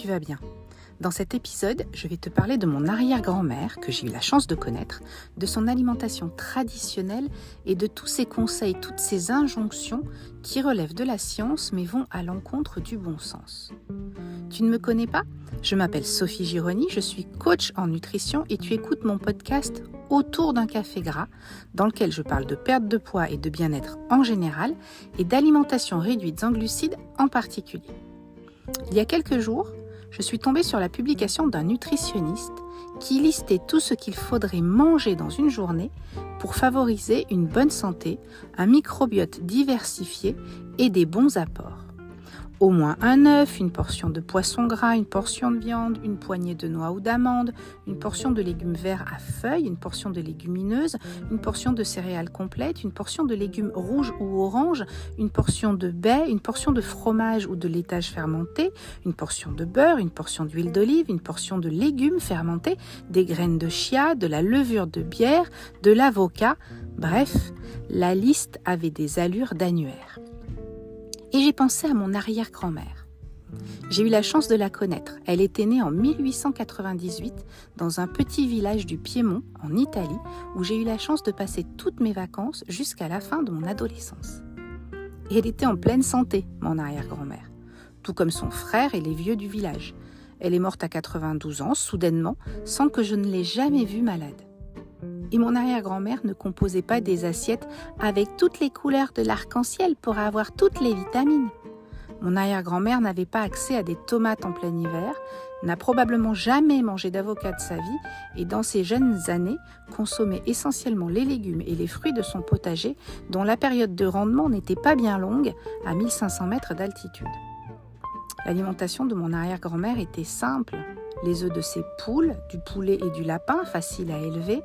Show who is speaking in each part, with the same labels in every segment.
Speaker 1: tu vas bien. Dans cet épisode, je vais te parler de mon arrière-grand-mère, que j'ai eu la chance de connaître, de son alimentation traditionnelle et de tous ses conseils, toutes ses injonctions qui relèvent de la science mais vont à l'encontre du bon sens. Tu ne me connais pas ? Je m'appelle Sophie Gironi, je suis coach en nutrition et tu écoutes mon podcast Autour d'un café gras, dans lequel je parle de perte de poids et de bien-être en général et d'alimentation réduite en glucides en particulier. Il y a quelques jours, je suis tombée sur la publication d'un nutritionniste qui listait tout ce qu'il faudrait manger dans une journée pour favoriser une bonne santé, un microbiote diversifié et des bons apports. Au moins un œuf, une portion de poisson gras, une portion de viande, une poignée de noix ou d'amandes, une portion de légumes verts à feuilles, une portion de légumineuses, une portion de céréales complètes, une portion de légumes rouges ou oranges, une portion de baies, une portion de fromage ou de laitage fermenté, une portion de beurre, une portion d'huile d'olive, une portion de légumes fermentés, des graines de chia, de la levure de bière, de l'avocat. Bref, la liste avait des allures d'annuaire. Et j'ai pensé à mon arrière-grand-mère. J'ai eu la chance de la connaître. Elle était née en 1898 dans un petit village du Piémont, en Italie, où j'ai eu la chance de passer toutes mes vacances jusqu'à la fin de mon adolescence. Et elle était en pleine santé, mon arrière-grand-mère, tout comme son frère et les vieux du village. Elle est morte à 92 ans, soudainement, sans que je ne l'ai jamais vue malade. Et mon arrière-grand-mère ne composait pas des assiettes avec toutes les couleurs de l'arc-en-ciel pour avoir toutes les vitamines. Mon arrière-grand-mère n'avait pas accès à des tomates en plein hiver, n'a probablement jamais mangé d'avocat de sa vie et dans ses jeunes années consommait essentiellement les légumes et les fruits de son potager dont la période de rendement n'était pas bien longue, à 1500 mètres d'altitude. L'alimentation de mon arrière-grand-mère était simple. Les œufs de ses poules, du poulet et du lapin, facile à élever,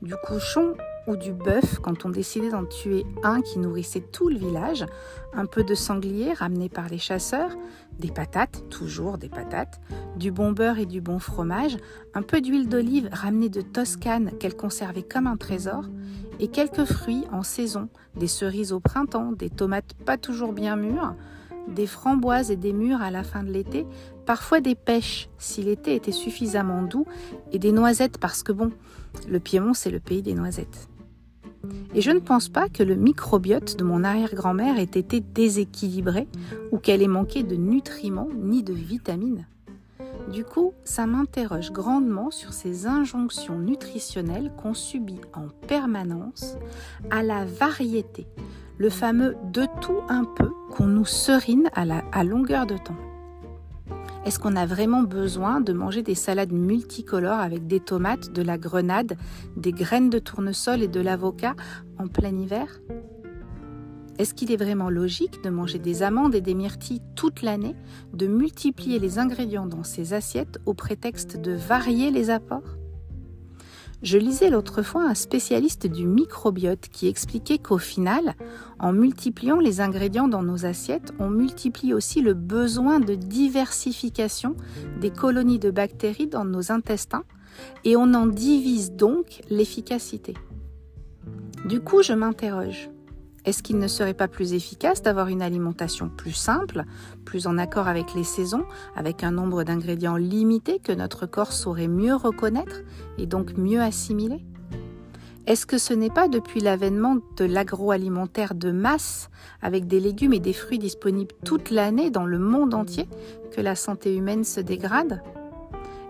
Speaker 1: du cochon ou du bœuf quand on décidait d'en tuer un qui nourrissait tout le village, un peu de sanglier ramené par les chasseurs, des patates, toujours des patates, du bon beurre et du bon fromage, un peu d'huile d'olive ramenée de Toscane qu'elle conservait comme un trésor, et quelques fruits en saison, des cerises au printemps, des tomates pas toujours bien mûres, des framboises et des mûres à la fin de l'été, parfois des pêches si l'été était suffisamment doux et des noisettes parce que le Piémont c'est le pays des noisettes. Et je ne pense pas que le microbiote de mon arrière-grand-mère ait été déséquilibré ou qu'elle ait manqué de nutriments ni de vitamines. Du coup, ça m'interroge grandement sur ces injonctions nutritionnelles qu'on subit en permanence à la variété, le fameux de tout un peu qu'on nous serine à longueur de temps. Est-ce qu'on a vraiment besoin de manger des salades multicolores avec des tomates, de la grenade, des graines de tournesol et de l'avocat en plein hiver ? Est-ce qu'il est vraiment logique de manger des amandes et des myrtilles toute l'année, de multiplier les ingrédients dans ces assiettes au prétexte de varier les apports ? Je lisais l'autre fois un spécialiste du microbiote qui expliquait qu'au final, en multipliant les ingrédients dans nos assiettes, on multiplie aussi le besoin de diversification des colonies de bactéries dans nos intestins et on en divise donc l'efficacité. Du coup, je m'interroge. Est-ce qu'il ne serait pas plus efficace d'avoir une alimentation plus simple, plus en accord avec les saisons, avec un nombre d'ingrédients limité que notre corps saurait mieux reconnaître et donc mieux assimiler ? Est-ce que ce n'est pas depuis l'avènement de l'agroalimentaire de masse, avec des légumes et des fruits disponibles toute l'année dans le monde entier, que la santé humaine se dégrade ?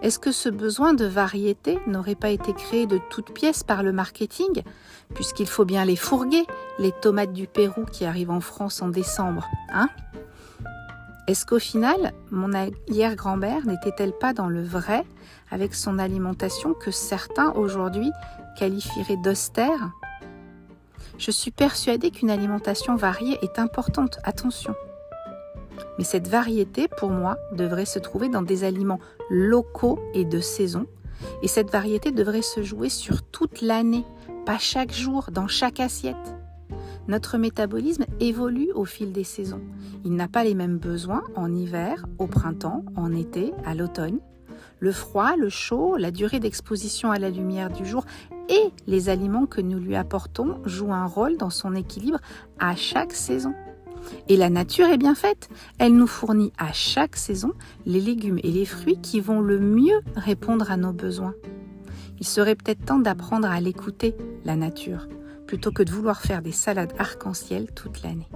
Speaker 1: Est-ce que ce besoin de variété n'aurait pas été créé de toutes pièces par le marketing, puisqu'il faut bien les fourguer, les tomates du Pérou qui arrivent en France en décembre, hein ? Est-ce qu'au final, mon arrière-grand-mère n'était-elle pas dans le vrai avec son alimentation que certains aujourd'hui qualifieraient d'austère ? Je suis persuadée qu'une alimentation variée est importante, attention. Mais cette variété, pour moi, devrait se trouver dans des aliments locaux et de saison. Et cette variété devrait se jouer sur toute l'année, pas chaque jour, dans chaque assiette. Notre métabolisme évolue au fil des saisons. Il n'a pas les mêmes besoins en hiver, au printemps, en été, à l'automne. Le froid, le chaud, la durée d'exposition à la lumière du jour et les aliments que nous lui apportons jouent un rôle dans son équilibre à chaque saison. Et la nature est bien faite. Elle nous fournit à chaque saison les légumes et les fruits qui vont le mieux répondre à nos besoins. Il serait peut-être temps d'apprendre à l'écouter, la nature, plutôt que de vouloir faire des salades arc-en-ciel toute l'année.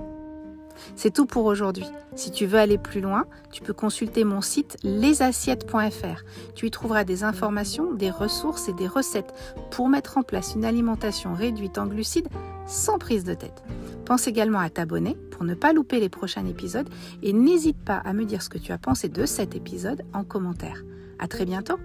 Speaker 1: C'est tout pour aujourd'hui. Si tu veux aller plus loin, tu peux consulter mon site lesassiettes.fr. Tu y trouveras des informations, des ressources et des recettes pour mettre en place une alimentation réduite en glucides sans prise de tête. Pense également à t'abonner pour ne pas louper les prochains épisodes et n'hésite pas à me dire ce que tu as pensé de cet épisode en commentaire. À très bientôt.